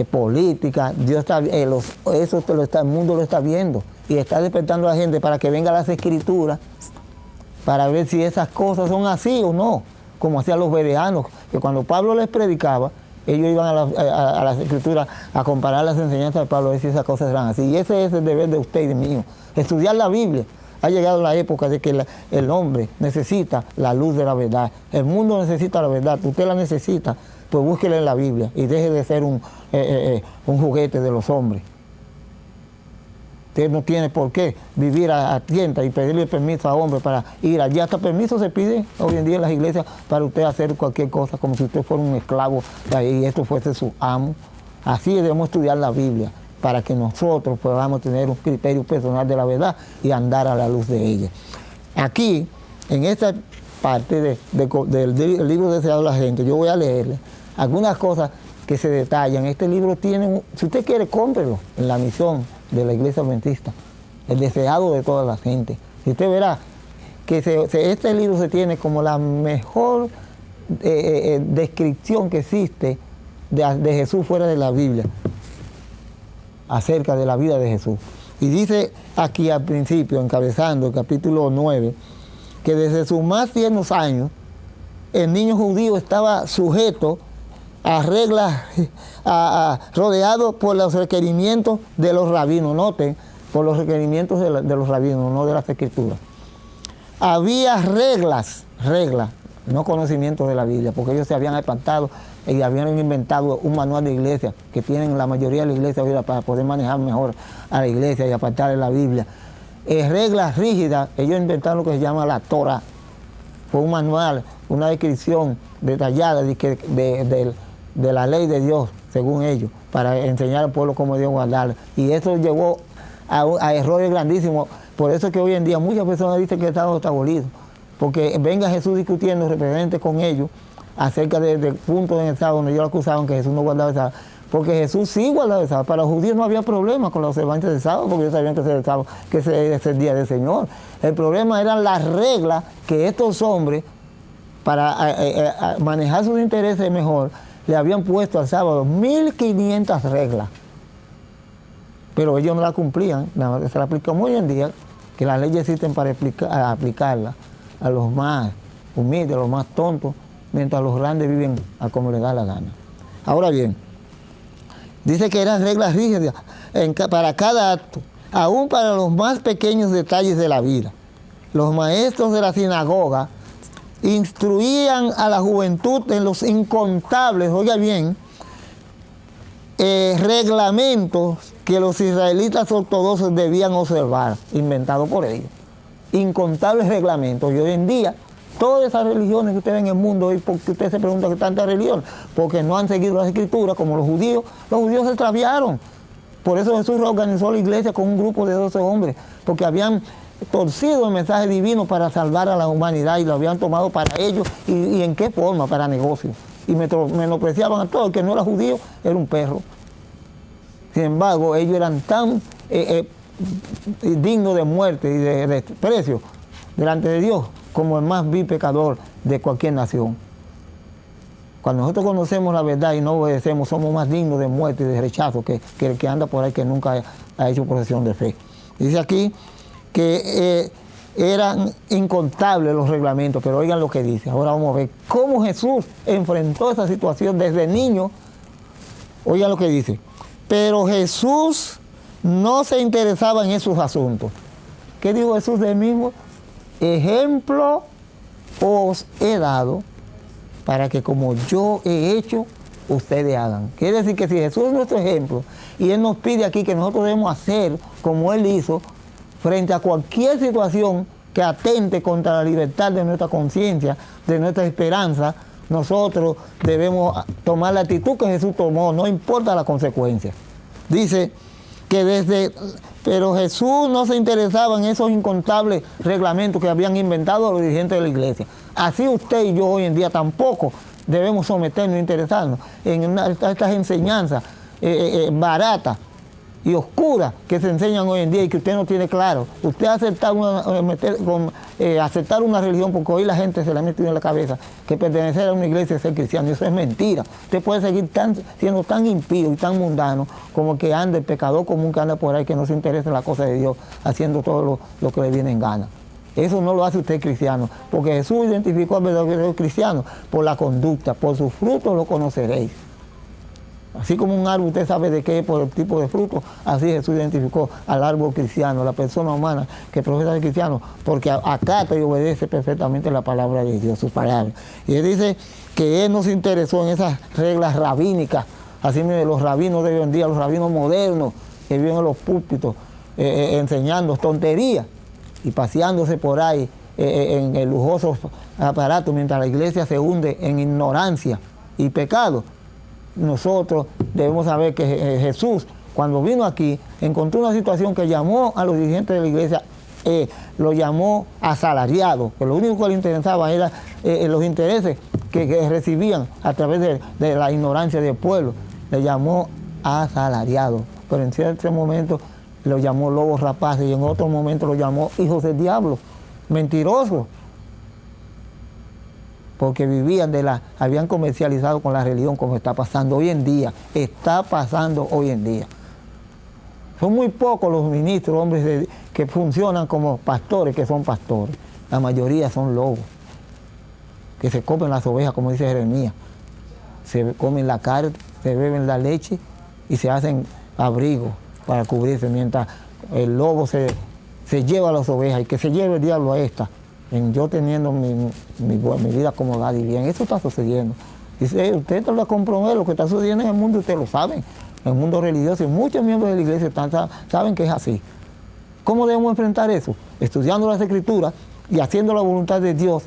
política. Dios está, el mundo lo está viendo y está despertando a la gente para que venga a las escrituras para ver si esas cosas son así o no, como hacían los bereanos, que cuando Pablo les predicaba, ellos iban a las escrituras a comparar las enseñanzas de Pablo, a ver si esas cosas eran así. Y ese es el deber de usted y de mío, estudiar la Biblia. Ha llegado la época de que el hombre necesita la luz de la verdad. El mundo necesita la verdad, usted la necesita, pues búsquela en la Biblia y deje de ser un juguete de los hombres. Usted no tiene por qué vivir a tientas y pedirle permiso a hombres para ir allá. Hasta permiso se pide hoy en día en las iglesias para usted hacer cualquier cosa, como si usted fuera un esclavo de ahí y esto fuese su amo. Así debemos estudiar la Biblia, para que nosotros podamos tener un criterio personal de la verdad y andar a la luz de ella. Aquí, en esta parte del libro Deseado de la Gente, yo voy a leerle algunas cosas que se detallan. Este libro tiene, si usted quiere, cómprelo en la misión de la Iglesia Adventista, el deseado de toda la gente. Y usted verá que este libro se tiene como la mejor descripción que existe de Jesús fuera de la Biblia, acerca de la vida de Jesús. Y dice aquí al principio, encabezando el capítulo 9, que desde sus más tiernos años, el niño judío estaba sujeto a reglas, rodeado por los requerimientos de los rabinos. Noten, por los requerimientos de los rabinos, no de las escrituras. Había reglas, no conocimientos de la Biblia, porque ellos se habían espantado y habían inventado un manual de iglesia que tienen la mayoría de la iglesia hoy para poder manejar mejor a la iglesia y apartar de la Biblia. Reglas rígidas, ellos inventaron lo que se llama la Torah. Fue un manual, una descripción detallada de la ley de Dios, según ellos, para enseñar al pueblo cómo Dios guardarla. Y eso llevó a errores grandísimos. Por eso es que hoy en día muchas personas dicen que el Estado está abolido, porque venga Jesús discutiendo represente con ellos acerca del punto en el sábado donde ellos lo acusaban que Jesús no guardaba el sábado, porque Jesús sí guardaba el sábado. Para los judíos no había problema con la observancia del sábado, porque ellos sabían que el sábado, que ese es el día del Señor. El problema eran las reglas que estos hombres, para manejar sus intereses mejor, le habían puesto al sábado 1500 reglas. Pero ellos no la cumplían, nada más se la aplicamos hoy en día, que las leyes existen para aplicarlas a los más humildes, a los más tontos, mientras los grandes viven a como les da la gana. Ahora bien, dice que eran reglas rígidas para cada acto, aún para los más pequeños detalles de la vida. Los maestros de la sinagoga instruían a la juventud en los incontables, oiga bien, reglamentos que los israelitas ortodoxos debían observar, inventados por ellos. Incontables reglamentos. Y hoy en día, todas esas religiones que usted ve en el mundo, y porque usted se pregunta qué tanta religión, porque no han seguido las escrituras, como los judíos se extraviaron. Por eso Jesús reorganizó la iglesia con un grupo de 12 hombres, porque habían torcido el mensaje divino para salvar a la humanidad y lo habían tomado para ellos. ¿Y en qué forma? Para negocios. Y menospreciaban a todo. El que no era judío era un perro. Sin embargo, ellos eran tan dignos de muerte y de desprecio delante de Dios como el más vil pecador de cualquier nación. Cuando nosotros conocemos la verdad y no obedecemos, somos más dignos de muerte y de rechazo que el que anda por ahí que nunca ha hecho profesión de fe. Dice aquí que eran incontables los reglamentos, pero oigan lo que dice. Ahora vamos a ver cómo Jesús enfrentó esa situación desde niño. Oigan lo que dice. Pero Jesús no se interesaba en esos asuntos. ¿Qué dijo Jesús de él mismo? Ejemplo os he dado para que como yo he hecho, ustedes hagan. Quiere decir que si Jesús es nuestro ejemplo y Él nos pide aquí que nosotros debemos hacer como Él hizo, frente a cualquier situación que atente contra la libertad de nuestra conciencia, de nuestra esperanza, nosotros debemos tomar la actitud que Jesús tomó, no importa la consecuencia. Dice que pero Jesús no se interesaba en esos incontables reglamentos que habían inventado los dirigentes de la iglesia. Así usted y yo hoy en día tampoco debemos someternos e interesarnos en estas enseñanzas baratas y oscuras que se enseñan hoy en día y que usted no tiene claro. Usted aceptar una religión, porque hoy la gente se le ha metido en la cabeza que pertenecer a una iglesia es ser cristiano, y eso es mentira. Usted puede seguir siendo tan impío y tan mundano como que anda, el pecador común que anda por ahí, que no se interesa en la cosa de Dios, haciendo todo lo que le viene en gana. Eso no lo hace usted cristiano, porque Jesús identificó al verdadero cristiano por la conducta, por sus frutos lo conoceréis. Así como un árbol usted sabe de qué es por el tipo de fruto, así Jesús identificó al árbol cristiano, la persona humana que profesa ser cristiano, porque acata y obedece perfectamente la palabra de Dios, su palabra. Y él dice que él no se interesó en esas reglas rabínicas, así de los rabinos de hoy en día, los rabinos modernos que viven en los púlpitos enseñando tonterías y paseándose por ahí en el lujoso aparato, mientras la iglesia se hunde en ignorancia y pecado. Nosotros debemos saber que Jesús, cuando vino aquí, encontró una situación que llamó a los dirigentes de la iglesia, lo llamó asalariado, que lo único que le interesaba era los intereses que recibían a través de la ignorancia del pueblo. Le llamó asalariado, pero en cierto momento lo llamó lobos rapaces y en otro momento lo llamó hijos del diablo, mentirosos, porque habían comercializado con la religión, como está pasando hoy en día, Son muy pocos los ministros, hombres que funcionan como pastores, que son pastores. La mayoría son lobos, que se comen las ovejas, como dice Jeremías. Se comen la carne, se beben la leche y se hacen abrigos para cubrirse, mientras el lobo se lleva a las ovejas, y que se lleve el diablo a esta. Yo teniendo mi vida acomodada y bien. Eso está sucediendo. Dice, usted lo comprobó, lo que está sucediendo en el mundo, usted lo sabe, en el mundo religioso, y muchos miembros de la iglesia saben que es así. ¿Cómo debemos enfrentar eso? Estudiando las Escrituras y haciendo la voluntad de Dios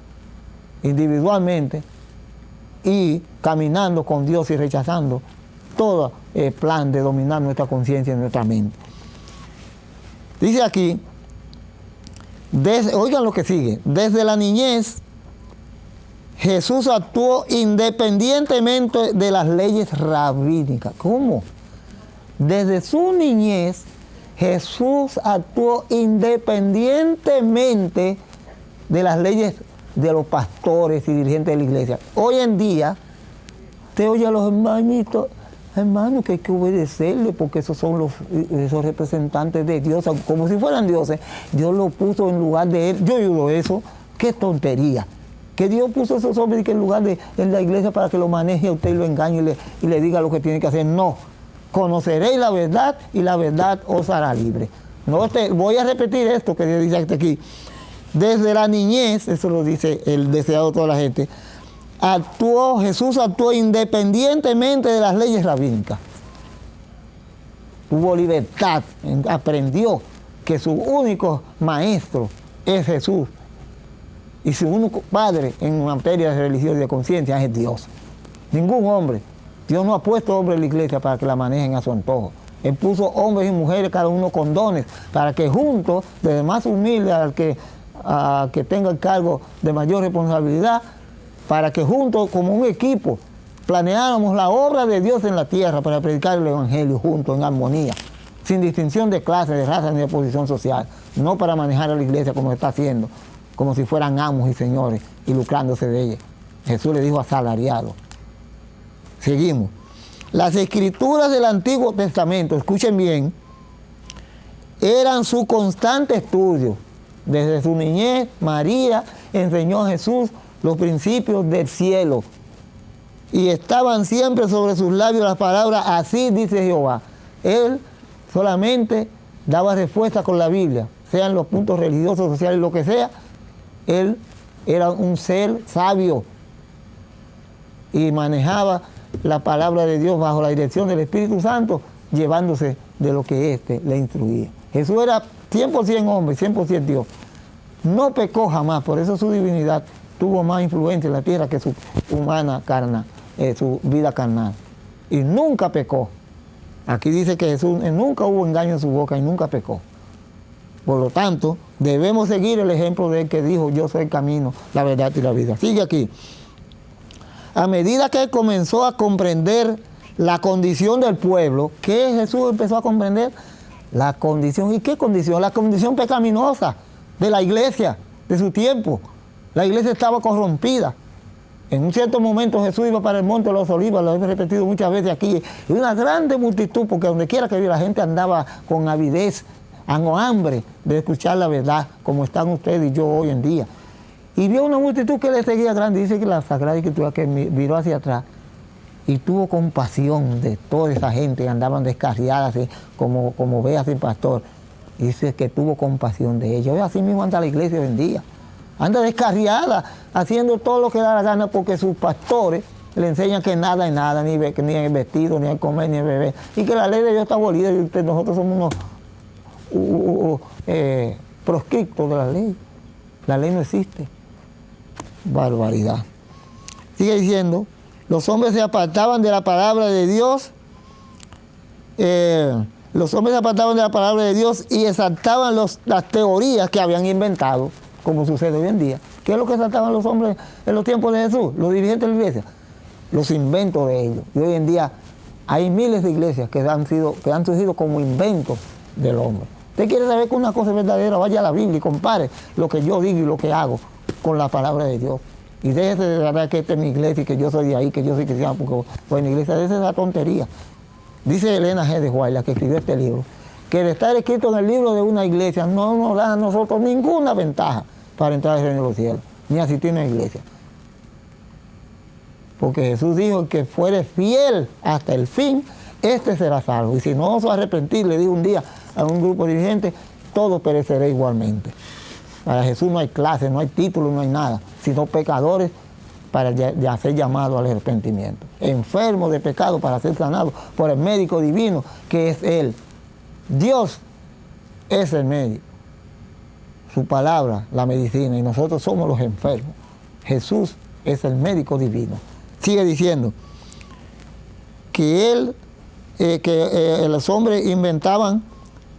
individualmente y caminando con Dios y rechazando todo el plan de dominar nuestra conciencia y nuestra mente. Dice aquí, oigan lo que sigue, desde la niñez Jesús actuó independientemente de las leyes rabínicas. ¿Cómo? Desde su niñez Jesús actuó independientemente de las leyes de los pastores y dirigentes de la iglesia. Hoy en día te oye a los hermanitos, hermanos, que hay que obedecerle porque esos son esos representantes de Dios, como si fueran dioses. Dios lo puso en lugar de él. Yo digo eso, qué tontería. Que Dios puso a esos hombres en lugar de en la iglesia para que lo maneje a usted y lo engañe y le diga lo que tiene que hacer. No, conoceréis la verdad y la verdad os hará libre. No, voy a repetir esto que Dios dice aquí. Desde la niñez, eso lo dice el deseado de toda la gente, Jesús actuó independientemente de las leyes rabínicas. Tuvo libertad, aprendió que su único maestro es Jesús y su único padre en materia de religión y de conciencia es Dios. Ningún hombre. Dios no ha puesto hombres en la iglesia para que la manejen a su antojo. Él puso hombres y mujeres, cada uno con dones, para que juntos, desde más humilde al que tenga el cargo de mayor responsabilidad, para que juntos, como un equipo, planeáramos la obra de Dios en la tierra para predicar el evangelio juntos, en armonía, sin distinción de clase, de raza ni de posición social, no para manejar a la iglesia como está haciendo, como si fueran amos y señores y lucrándose de ella. Jesús le dijo asalariado. Seguimos. Las escrituras del Antiguo Testamento, escuchen bien, eran su constante estudio. Desde su niñez, María enseñó a Jesús los principios del cielo y estaban siempre sobre sus labios las palabras, así dice Jehová. Él solamente daba respuesta con la Biblia, sean los puntos religiosos, sociales, lo que sea. Él era un ser sabio y manejaba la palabra de Dios bajo la dirección del Espíritu Santo, llevándose de lo que éste le instruía. Jesús era 100% hombre, 100% Dios. No pecó jamás, por eso su divinidad tuvo más influencia en la tierra que su humana carnal, su vida carnal. Y nunca pecó. Aquí dice que Jesús nunca hubo engaño en su boca y nunca pecó. Por lo tanto, debemos seguir el ejemplo de él que dijo, yo soy el camino, la verdad y la vida. Sigue aquí. A medida que él comenzó a comprender la condición del pueblo, ¿qué Jesús empezó a comprender? La condición, ¿y qué condición? La condición pecaminosa de la iglesia, de su tiempo. La iglesia estaba corrompida. En un cierto momento Jesús iba para el Monte de los Olivos, lo he repetido muchas veces aquí, y una grande multitud, porque donde quiera que viera la gente andaba con avidez, con hambre de escuchar la verdad, como están ustedes y yo hoy en día. Y vio una multitud que le seguía grande. Dice que la Sagrada Escritura que miró hacia atrás y tuvo compasión de toda esa gente que andaban descarriadas como ovejas sin pastor. Dice que tuvo compasión de ellos. Así mismo anda la iglesia hoy en día. Anda descarriada, haciendo todo lo que da la gana porque sus pastores le enseñan que nada es nada, ni el vestido, ni el comer, ni el beber. Y que la ley de Dios está abolida y nosotros somos unos proscriptos de la ley. La ley no existe. Barbaridad. Sigue diciendo, los hombres se apartaban de la palabra de Dios, los hombres se apartaban de la palabra de Dios y exaltaban las teorías que habían inventado, como sucede hoy en día. ¿Qué es lo que exaltaban los hombres en los tiempos de Jesús? Los dirigentes de la iglesia, los inventos de ellos. Y hoy en día hay miles de iglesias que han surgido como inventos del hombre. Usted quiere saber que una cosa es verdadera, vaya a la Biblia y compare lo que yo digo y lo que hago con la palabra de Dios. Y déjese de verdad que esta es mi iglesia y que yo soy de ahí, que yo soy cristiano, porque voy en la iglesia, déjese de esa tontería. Dice Elena G. de White, la que escribió este libro, que de estar escrito en el libro de una iglesia no nos da a nosotros ninguna ventaja para entrar al reino de los cielos, ni asistir a una iglesia. Porque Jesús dijo que fuere fiel hasta el fin, este será salvo. Y si no os arrepentir, le dijo un día a un grupo de dirigentes, todo perecerá igualmente. Para Jesús no hay clase, no hay título, no hay nada, sino pecadores para ser llamados al arrepentimiento. Enfermos de pecado para ser sanados por el médico divino que es Él. Dios es el médico. Su palabra, la medicina, y nosotros somos los enfermos. Jesús es el médico divino. Sigue diciendo que los hombres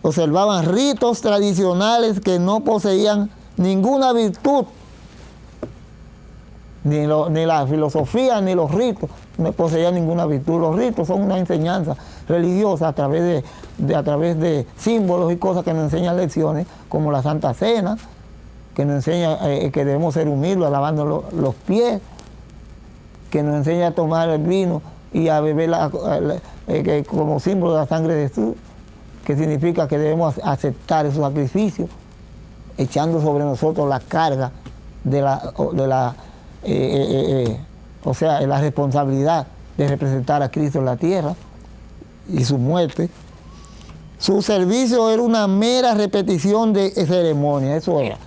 observaban ritos tradicionales que no poseían ninguna virtud, ni la filosofía ni los ritos no poseían ninguna virtud. Los ritos son una enseñanza religiosa a través de símbolos y cosas que nos enseñan lecciones, como la Santa Cena, que nos enseña que debemos ser humildes lavando los pies, que nos enseña a tomar el vino y a beber como símbolo de la sangre de Jesús, que significa que debemos aceptar esos sacrificios, echando sobre nosotros la carga la responsabilidad de representar a Cristo en la tierra y su muerte. Su servicio era una mera repetición de ceremonia, eso era.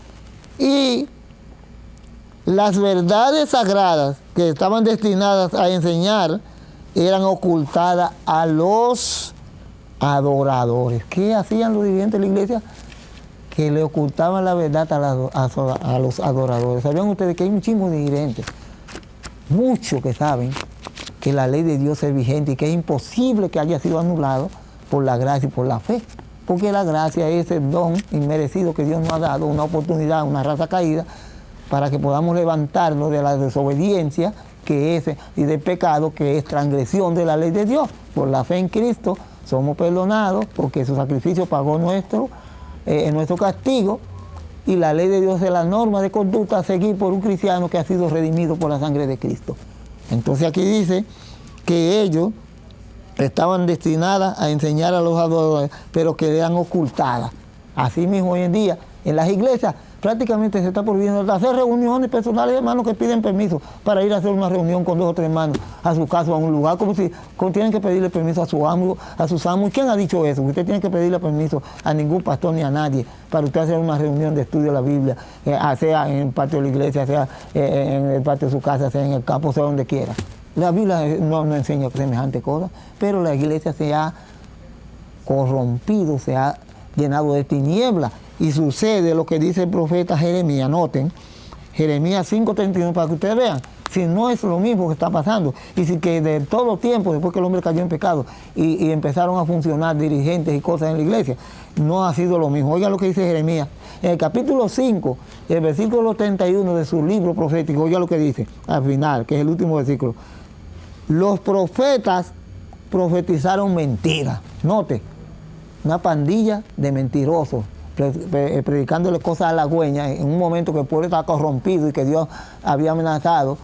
Y las verdades sagradas que estaban destinadas a enseñar eran ocultadas a los adoradores. ¿Qué hacían los dirigentes de la iglesia? Que le ocultaban la verdad a los adoradores. ¿Sabían ustedes que hay muchísimos dirigentes, muchos que saben que la ley de Dios es vigente y que es imposible que haya sido anulado por la gracia y por la fe? Porque la gracia es el don inmerecido que Dios nos ha dado, una oportunidad, una raza caída, para que podamos levantarnos de la desobediencia y del pecado, que es transgresión de la ley de Dios. Por la fe en Cristo somos perdonados porque su sacrificio pagó nuestro castigo, y la ley de Dios es la norma de conducta a seguir por un cristiano que ha sido redimido por la sangre de Cristo. Entonces aquí dice que ellos estaban destinadas a enseñar a los adoradores, pero que eran ocultadas. Así mismo hoy en día en las iglesias prácticamente se está prohibiendo hacer reuniones personales de hermanos que piden permiso para ir a hacer una reunión con 2 o 3 hermanos a su casa o a un lugar, como si tienen que pedirle permiso a su amo, a sus amos. ¿Quién ha dicho eso? Usted tiene que pedirle permiso a ningún pastor ni a nadie para usted hacer una reunión de estudio de la Biblia, sea en el patio de la iglesia, sea en el patio de su casa, sea en el campo, sea donde quiera. La Biblia no enseña semejante cosa, pero la iglesia se ha corrompido, se ha llenado de tinieblas. Y sucede lo que dice el profeta Jeremías. Noten, Jeremías 5:31, para que ustedes vean, si no es lo mismo que está pasando, y si que de todo tiempo, después que el hombre cayó en pecado, y empezaron a funcionar dirigentes y cosas en la iglesia, no ha sido lo mismo. Oigan lo que dice Jeremías, en el capítulo 5, el versículo 31 de su libro profético, oigan lo que dice, al final, que es el último versículo. Los profetas profetizaron mentiras. Note, una pandilla de mentirosos, predicándole cosas halagüeñas en un momento que el pueblo estaba corrompido y que Dios había amenazado